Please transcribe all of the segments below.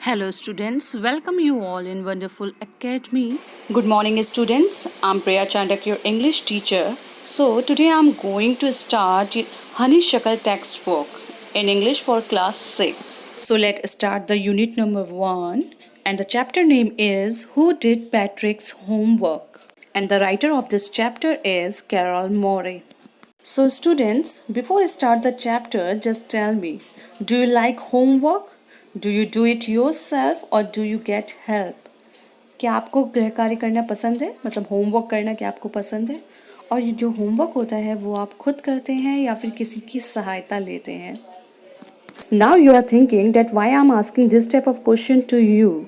Hello students, welcome you all in Wonderful Academy. Good morning students, I'm Priya Chandak, your English teacher. So today I'm going to start Honey Shakal textbook in English for class 6. So let's start the unit number 1 and the chapter name is Who Did Patrick's Homework? And the writer of this chapter is Carol Morey. So students, before I start the chapter, just tell me, do you like homework? Do you do it yourself or do you get help? क्या आपको गृह कार्य करना पसंद है, मतलब homework करना क्या आपको पसंद है? और ये जो होमवर्क होता है वो आप खुद करते हैं या फिर किसी की सहायता लेते हैं? Now you are thinking that why I'm asking this type of question to you,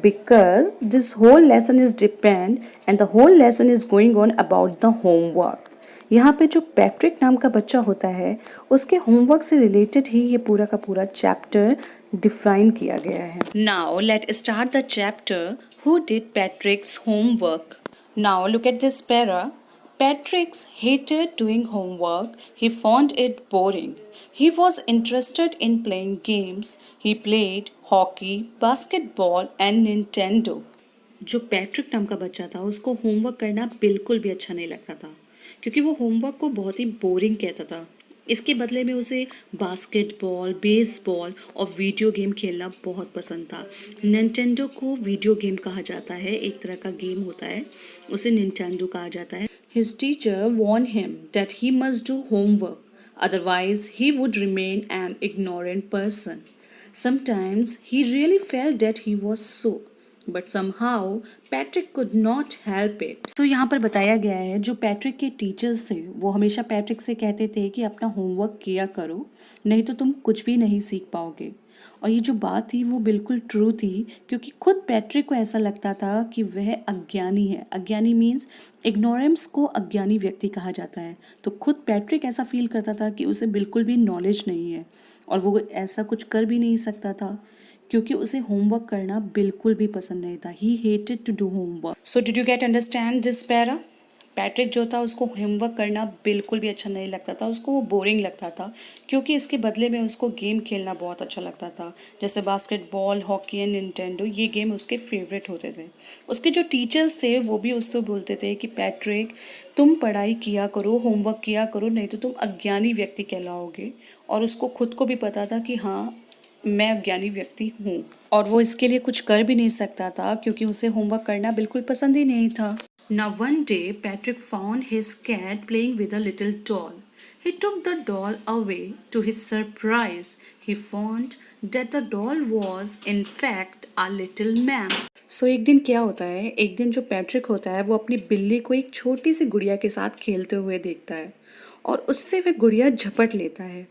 because this whole lesson is depend and the whole lesson is going on about the homework. यहाँ पे जो पैट्रिक नाम का बच्चा होता है उसके homework से रिलेटेड ही ये पूरा का पूरा चैप्टर डिफाइन किया गया है. Now let's start the chapter. Who did Patrick's homework? Now look at this para. Patrick hated doing homework. He found it boring. He was interested in playing games. He played hockey, basketball and Nintendo. जो Patrick नाम का बच्चा था उसको homework करना बिल्कुल भी अच्छा नहीं लगता था क्योंकि वो होमवर्क को बहुत ही बोरिंग कहता था. इसके बदले में उसे बास्केटबॉल, बेसबॉल और वीडियो गेम खेलना बहुत पसंद था. निंटेंडो को वीडियो गेम कहा जाता है, एक तरह का गेम होता है, उसे निंटेंडो कहा जाता है. His teacher warned him that he must do homework, otherwise he would remain an ignorant person. Sometimes he really felt that he was so, but somehow Patrick could not help it. तो यहाँ पर बताया गया है जो Patrick के teachers थे वो हमेशा पैट्रिक से कहते थे कि अपना होमवर्क किया करो, नहीं तो तुम कुछ भी नहीं सीख पाओगे. और ये जो बात थी वो बिल्कुल ट्रू थी क्योंकि खुद पैट्रिक को ऐसा लगता था कि वह अज्ञानी है. अज्ञानी मीन्स इग्नोरेंस को अज्ञानी व्यक्ति कहा जाता है. तो खुद पैट्रिक ऐसा फील करता था कि उसे बिल्कुल भी नॉलेज नहीं है और वो ऐसा कुछ कर भी नहीं सकता था क्योंकि उसे होमवर्क करना बिल्कुल भी पसंद नहीं था. He hated to do homework. So did you get understand this para? Patrick जो था उसको होमवर्क करना बिल्कुल भी अच्छा नहीं लगता था, उसको वो बोरिंग लगता था क्योंकि इसके बदले में उसको गेम खेलना बहुत अच्छा लगता था, जैसे बास्केटबॉल, हॉकी एंड निंटेंडो. ये गेम उसके फेवरेट होते थे. उसके जो टीचर्स थे वो भी उससे बोलते थे कि पैट्रिक तुम पढ़ाई किया करो, होमवर्क किया करो, नहीं तो तुम अज्ञानी व्यक्ति कहलाओगे. और उसको खुद को भी पता था कि हाँ मैं अज्ञानी व्यक्ति हूँ और वो इसके लिए कुछ कर भी नहीं सकता था क्योंकि उसे होमवर्क करना बिल्कुल पसंद ही नहीं था. Now one day Patrick found his cat playing with a little doll. He took the doll away. To his surprise, he found that the doll was in fact a little man. So एक दिन क्या होता है, एक दिन जो Patrick होता है वो अपनी बिल्ली को एक छोटी सी गुड़िया के साथ खेलते हुए देखता है और उससे वह गुड़िया झपट लेता है.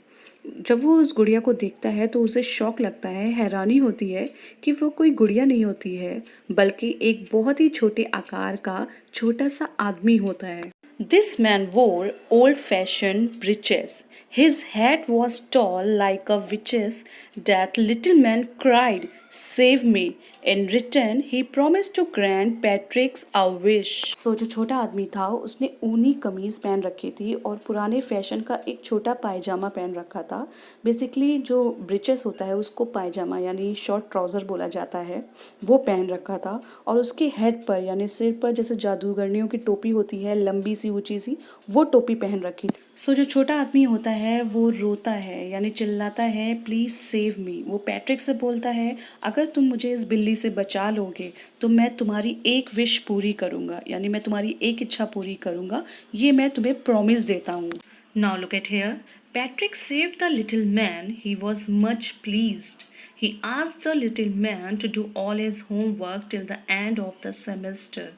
जब वो उस गुड़िया को देखता है तो उसे शौक लगता है, हैरानी होती है कि वो कोई गुड़िया नहीं होती है बल्कि एक बहुत ही छोटे आकार का छोटा सा आदमी होता है. दिस मैन वोर old fashion breaches. His head was tall like a witches. That little man cried, save me. In return, he promised to grant Patrick's a wish. So जो छोटा आदमी था उसने ऊनी कमीज पहन रखी थी और पुराने फैशन का एक छोटा पायजामा पहन रखा था. बेसिकली जो ब्रिचेस होता है उसको पायजामा यानी शॉर्ट ट्राउज़र बोला जाता है, वो पहन रखा था. और उसके हेड पर यानी सिर पर जैसे जादूगरनियों की टोपी होती है, लंबी सी ऊंची सी, वो टोपी पहन रखी थी. सो जो छोटा आदमी होता है वो रोता है यानी चिल्लाता है, प्लीज़ सेव मी. वो पैट्रिक से बोलता है अगर तुम मुझे इस बिल्ली से बचा लोगे तो मैं तुम्हारी एक विश पूरी करूँगा, यानी मैं तुम्हारी एक इच्छा पूरी करूँगा, ये मैं तुम्हें प्रॉमिस देता हूँ. Now look at here. Patrick saved the little man. He was much pleased. He asked the little man to do all his homework till the end of the semester.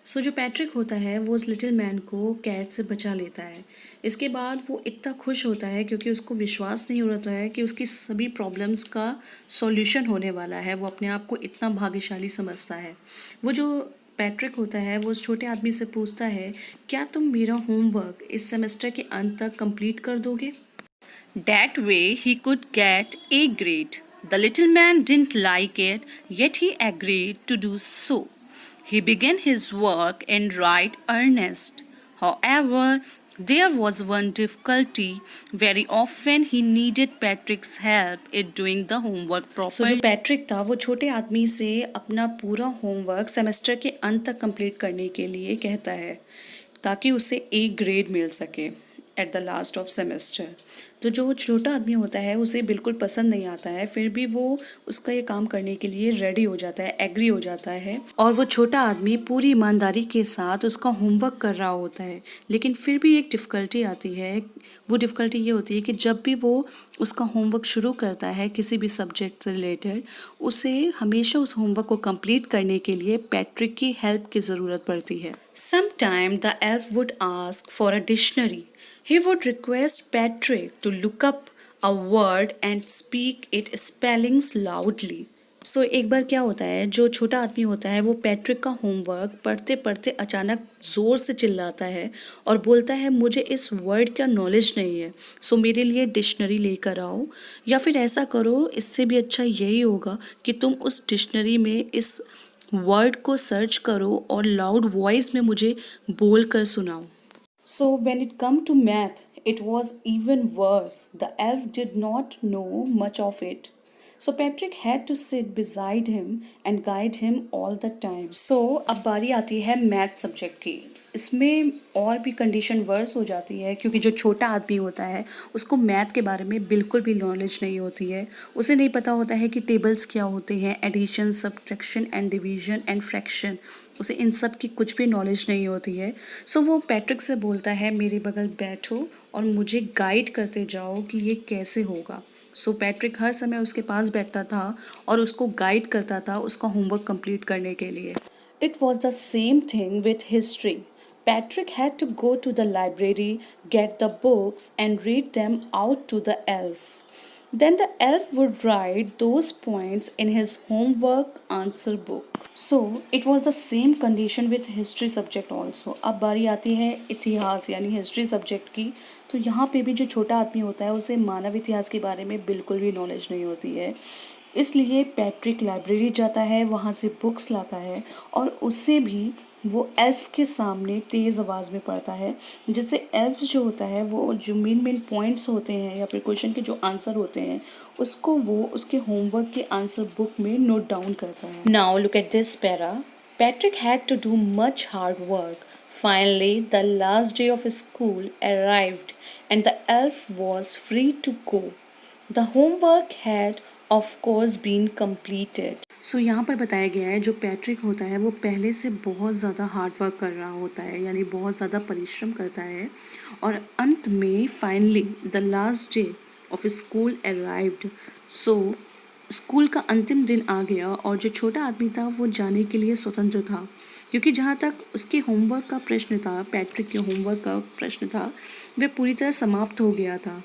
सो जो पैट्रिक होता है वो उस little man को cat से बचा लेता है. इसके बाद वो इतना खुश होता है क्योंकि उसको विश्वास नहीं हो रहा है कि उसकी सभी प्रॉब्लम्स का सॉल्यूशन होने वाला है. वो अपने आप को इतना भाग्यशाली समझता है. वो जो पैट्रिक होता है वो उस छोटे आदमी से पूछता है क्या तुम मेरा होमवर्क इस सेमेस्टर के अंत तक कंप्लीट कर दोगे? That way he could get a grade. The little man didn't like it, yet he agreed to do so. He began his work in right earnest. However, There was one difficulty. Very often he needed Patrick's help in doing the homework properly. So जो Patrick था वो छोटे आदमी से अपना पूरा homework semester के अंत तक कंप्लीट करने के लिए कहता है ताकि उसे ए ग्रेड मिल सके at the last of semester. तो जो छोटा आदमी होता है उसे बिल्कुल पसंद नहीं आता है, फिर भी वो उसका ये काम करने के लिए रेडी हो जाता है, एग्री हो जाता है और वो छोटा आदमी पूरी ईमानदारी के साथ उसका होमवर्क कर रहा होता है। लेकिन फिर भी एक डिफ़िकल्टी आती है। वो डिफ़िकल्टी ये होती है कि जब भी वो उसका होमवर्क शुरू करता है किसी भी सब्जेक्ट से रिलेटेड, उसे हमेशा उस होमवर्क को कंप्लीट करने के लिए पैट्रिक की हेल्प की ज़रूरत पड़ती है। Sometime the elf would ask for a dictionary. He would request Patrick to look up a word and speak its spellings loudly. So एक बार क्या होता है, जो छोटा आदमी होता है वो पैट्रिक का होमवर्क पढ़ते पढ़ते अचानक ज़ोर से चिल्लाता है और बोलता है मुझे इस वर्ड का नॉलेज नहीं है, सो मेरे लिए डिक्शनरी लेकर आओ, या फिर ऐसा करो, इससे भी अच्छा यही होगा कि तुम उस डिक्शनरी में इस वर्ड को सर्च करो और लाउड वॉइस में मुझे बोल कर सुनाओ। So when it come to math, it was even worse. The elf did not know much of it. So Patrick had to sit beside him and guide him all the time. So अब बारी आती है math subject की। इसमें और भी condition verse हो जाती है क्योंकि जो छोटा आदमी होता है उसको मैथ के बारे में बिल्कुल भी नॉलेज नहीं होती है। उसे नहीं पता होता है कि टेबल्स क्या होते हैं, addition, subtraction and division and fraction, उसे इन सब की कुछ भी नॉलेज नहीं होती है। सो वो पैट्रिक से बोलता है मेरे बगल बैठो और मुझे गाइड करते जाओ कि ये कैसे होगा। सो पैट्रिक हर समय उसके पास बैठता था और उसको गाइड करता था उसका होमवर्क कंप्लीट करने के लिए। It was the same thing with history. Patrick had to go to the library, get the books, and read them out to the elf. Then the elf would write those points in his homework answer book. So it was the same condition with history subject also. अब बारी आती है इतिहास यानी history subject की। तो यहाँ पे भी जो छोटा आदमी होता है उसे मानव इतिहास के बारे में बिल्कुल भी नॉलेज नहीं होती है, इसलिए पैट्रिक लाइब्रेरी जाता है, वहाँ से बुक्स लाता है और उससे भी वो एल्फ के सामने तेज़ आवाज़ में पढ़ता है, जिससे एल्फ जो होता है वो जो मेन पॉइंट्स होते हैं या फिर क्वेश्चन के जो आंसर होते हैं उसको वो उसके होमवर्क के आंसर बुक में नोट डाउन करता है। Now look at this para. Patrick had to do much hard work. Finally, the last day of school arrived and the elf was free to go. The homework had of course been completed. सो यहाँ पर बताया गया है जो Patrick होता है वो पहले से बहुत ज़्यादा हार्ड वर्क कर रहा होता है, यानी बहुत ज़्यादा परिश्रम करता है और अंत में finally the last day of school arrived. So school का अंतिम दिन आ गया और जो छोटा आदमी था वो जाने के लिए स्वतंत्र था, क्योंकि जहाँ तक उसके होमवर्क का प्रश्न था, पैट्रिक के होमवर्क का प्रश्न था, वह पूरी तरह समाप्त हो गया था।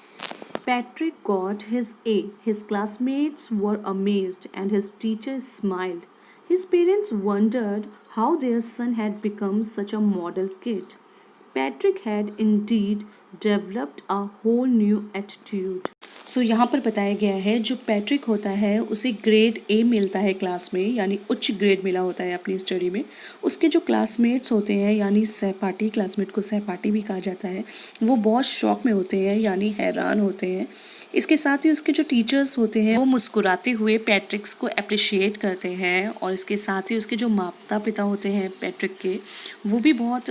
Patrick got his A. His classmates were amazed and his teacher smiled. His parents wondered how their son had become such a model kid. Patrick had indeed developed a whole new attitude. सो यहाँ पर बताया गया है जो Patrick होता है उसे grade A मिलता है क्लास में, यानी उच्च ग्रेड मिला होता है अपनी स्टडी में। उसके जो क्लासमेट्स होते हैं यानी सहपाठी, क्लासमेट को सहपाठी भी कहा जाता है, वो बहुत शौक में होते हैं यानी हैरान होते हैं। इसके साथ ही उसके जो टीचर्स होते हैं वो मुस्कुराते हुए पैट्रिक्स को अप्रिशिएट करते हैं और इसके साथ ही उसके जो माता पिता होते हैं पैट्रिक के, वो भी बहुत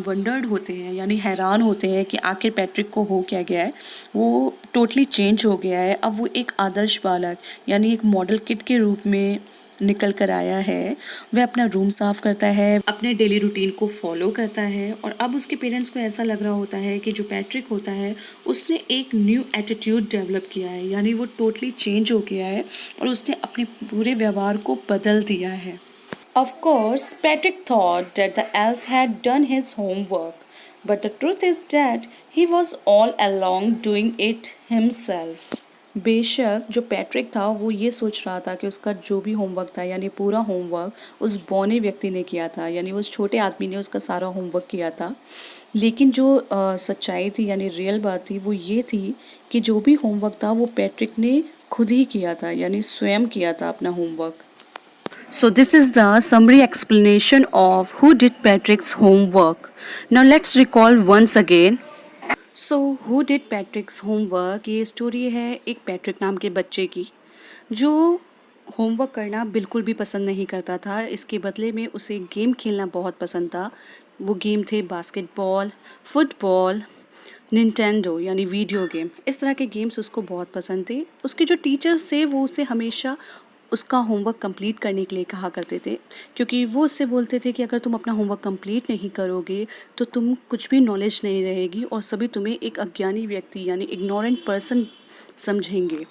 वंडर्ड होते हैं यानी हैरान होते हैं कि आखिर पैट्रिक को हो क्या गया है। वो टोटली चेंज हो गया है, अब वो एक आदर्श बालक यानी एक मॉडल किड के रूप में निकल कर आया है। वह अपना रूम साफ करता है, अपने डेली रूटीन को फॉलो करता है और अब उसके पेरेंट्स को ऐसा लग रहा होता है कि जो पैट्रिक होता है उसने एक न्यू एटीट्यूड डेवलप किया है, यानी वो टोटली चेंज हो गया है और उसने अपने पूरे व्यवहार को बदल दिया है। Of course, Patrick thought that the elf had done his homework, but the truth is that he was all along doing it himself. बेशक जो पैट्रिक था वो ये सोच रहा था कि उसका जो भी होमवर्क था यानी पूरा होमवर्क उस बौने व्यक्ति ने किया था, यानी उस छोटे आदमी ने उसका सारा होमवर्क किया था। लेकिन जो सच्चाई थी यानी रियल बात थी वो ये थी कि जो भी होमवर्क था वो पैट्रिक ने खुद ही किया था, यानी स्वयं किया था अपना homework. So this is the summary explanation of who did Patrick's homework. Now let's recall once again. So who did पैट्रिक्स homework, ये स्टोरी है एक पैट्रिक नाम के बच्चे की जो होमवर्क करना बिल्कुल भी पसंद नहीं करता था। इसके बदले में उसे गेम खेलना बहुत पसंद था। वो गेम थे बास्केटबॉल, फुटबॉल, निंटेंडो यानी वीडियो गेम। इस तरह के गेम्स उसको बहुत पसंद थे। उसके जो टीचर्स थे वो उसे हमेशा उसका होमवर्क कंप्लीट करने के लिए कहा करते थे, क्योंकि वो उससे बोलते थे कि अगर तुम अपना होमवर्क कंप्लीट नहीं करोगे तो तुम कुछ भी नॉलेज नहीं रहेगी और सभी तुम्हें एक अज्ञानी व्यक्ति यानी इग्नोरेंट पर्सन समझेंगे।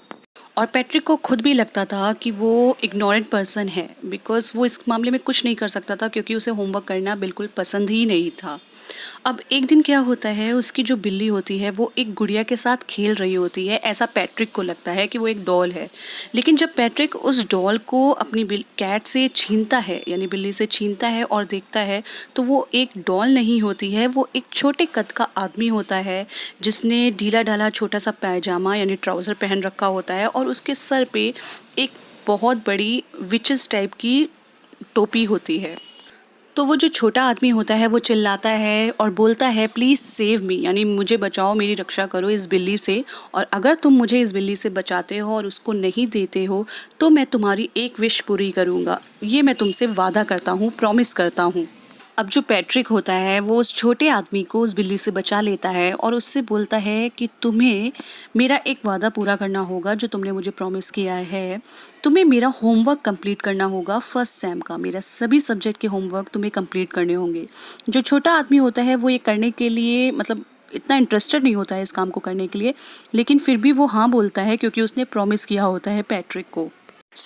और पैट्रिक को खुद भी लगता था कि वो इग्नोरेंट पर्सन है, बिकॉज़ वो इस मामले में कुछ नहीं कर सकता था क्योंकि उसे होमवर्क करना बिल्कुल पसंद ही नहीं था। अब एक दिन क्या होता है, उसकी जो बिल्ली होती है वो एक गुड़िया के साथ खेल रही होती है। ऐसा पैट्रिक को लगता है कि वो एक डॉल है, लेकिन जब पैट्रिक उस डॉल को अपनी कैट से छीनता है यानी बिल्ली से छीनता है और देखता है तो वो एक डॉल नहीं होती है, वो एक छोटे कद का आदमी होता है जिसने ढीला ढाला छोटा सा पैजामा यानी ट्राउज़र पहन रखा होता है और उसके सर पे एक बहुत बड़ी विचेस टाइप की टोपी होती है। तो वो जो छोटा आदमी होता है वो चिल्लाता है और बोलता है प्लीज़ सेव मी, यानी मुझे बचाओ, मेरी रक्षा करो इस बिल्ली से, और अगर तुम मुझे इस बिल्ली से बचाते हो और उसको नहीं देते हो तो मैं तुम्हारी एक विश पूरी करूँगा। ये मैं तुमसे वादा करता हूँ, प्रॉमिस करता हूँ। अब जो पैट्रिक होता है वो उस छोटे आदमी को उस बिल्ली से बचा लेता है और उससे बोलता है कि तुम्हें मेरा एक वादा पूरा करना होगा जो तुमने मुझे प्रॉमिस किया है। तुम्हें मेरा होमवर्क कंप्लीट करना होगा फर्स्ट सेम का, मेरा सभी सब्जेक्ट के होमवर्क तुम्हें कंप्लीट करने होंगे। जो छोटा आदमी होता है वो ये करने के लिए मतलब इतना इंटरेस्टेड नहीं होता है इस काम को करने के लिए, लेकिन फिर भी वो हाँ बोलता है क्योंकि उसने प्रॉमिस किया होता है पैट्रिक को।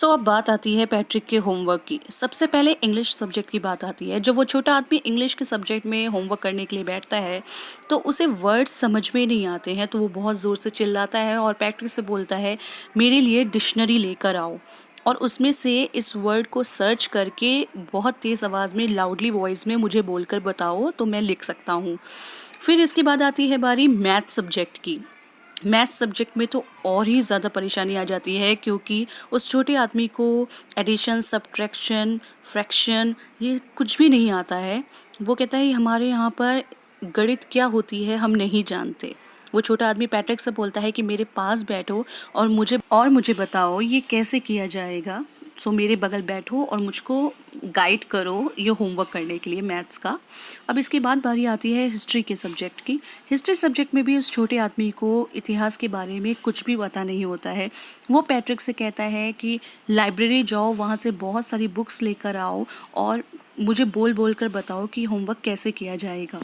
अब बात आती है पैट्रिक के होमवर्क की। सबसे पहले इंग्लिश सब्जेक्ट की बात आती है। जब वो छोटा आदमी इंग्लिश के सब्जेक्ट में होमवर्क करने के लिए बैठता है तो उसे वर्ड्स समझ में नहीं आते हैं, तो वो बहुत ज़ोर से चिल्लाता है और पैट्रिक से बोलता है मेरे लिए डिक्शनरी लेकर आओ, और उसमें से इस वर्ड को सर्च करके बहुत तेज़ आवाज़ में लाउडली वॉइस में मुझे बोलकर बताओ तो मैं लिख सकता हूँ। फिर इसके बाद आती है बारी मैथ सब्जेक्ट की। मैथ्स सब्जेक्ट में तो और ही ज़्यादा परेशानी आ जाती है क्योंकि उस छोटे आदमी को एडिशन, सब्ट्रैक्शन, फ्रैक्शन ये कुछ भी नहीं आता है। वो कहता है हमारे यहाँ पर गणित क्या होती है हम नहीं जानते। वो छोटा आदमी पैट्रिक से बोलता है कि मेरे पास बैठो और मुझे बताओ ये कैसे किया जाएगा। मेरे बगल बैठो और मुझको गाइड करो ये होमवर्क करने के लिए मैथ्स का। अब इसके बाद बारी आती है हिस्ट्री के सब्जेक्ट की। हिस्ट्री सब्जेक्ट में भी उस छोटे आदमी को इतिहास के बारे में कुछ भी पता नहीं होता है। वो पैट्रिक से कहता है कि लाइब्रेरी जाओ, वहाँ से बहुत सारी बुक्स लेकर आओ और मुझे बोल बोल कर बताओ कि होमवर्क कैसे किया जाएगा।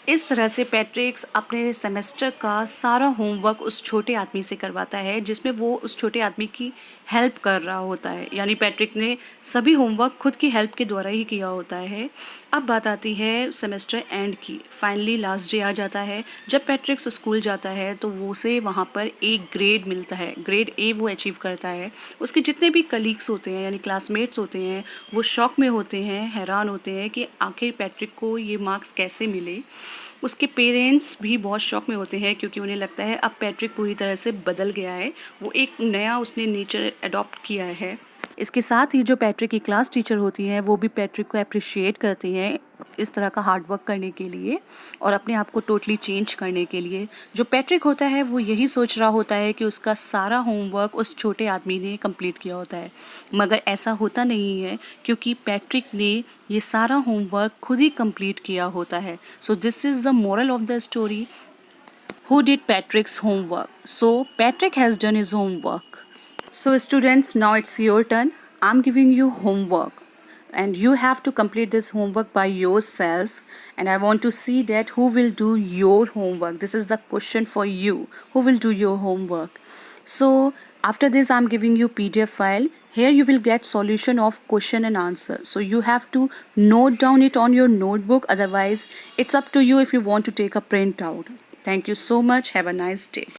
इस तरह से पैट्रिक्स अपने सेमेस्टर का सारा होमवर्क उस छोटे आदमी से करवाता है, जिसमें वो उस छोटे आदमी की हेल्प कर रहा होता है, यानी पैट्रिक ने सभी होमवर्क खुद की हेल्प के द्वारा ही किया होता है। अब बात आती है सेमेस्टर एंड की। फाइनली लास्ट डे आ जाता है। जब पैट्रिक्स स्कूल जाता है तो वो उसे वहाँ पर एक ग्रेड मिलता है, ग्रेड ए वो अचीव करता है। उसके जितने भी कलीग्स होते हैं यानी क्लासमेट्स होते हैं वो शॉक में होते हैं, हैरान होते हैं कि आखिर पैट्रिक को ये मार्क्स कैसे मिले। उसके पेरेंट्स भी बहुत शॉक में होते हैं क्योंकि उन्हें लगता है अब पैट्रिक पूरी तरह से बदल गया है, वो एक नया उसने नेचर अडॉप्ट किया है। इसके साथ ही जो पैट्रिक की क्लास टीचर होती हैं वो भी पैट्रिक को अप्रिशिएट करती हैं इस तरह का हार्ड वर्क करने के लिए और अपने आप को टोटली चेंज करने के लिए। जो पैट्रिक होता है वो यही सोच रहा होता है कि उसका सारा होमवर्क उस छोटे आदमी ने कंप्लीट किया होता है, मगर ऐसा होता नहीं है क्योंकि पैट्रिक ने ये सारा होमवर्क खुद ही कंप्लीट किया होता है। So this is the moral of the story. Who did Patrick's homework? So Patrick has done his homework. So students, now it's your turn. I'm giving you homework and you have to complete this homework by yourself, and I want to see that who will do your homework. This is the question for you. Who will do your homework? So after this I'm giving you PDF file. Here you will get solution of question and answer. So you have to note down it on your notebook. Otherwise it's up to you if you want to take a print out. Thank you so much. Have a nice day.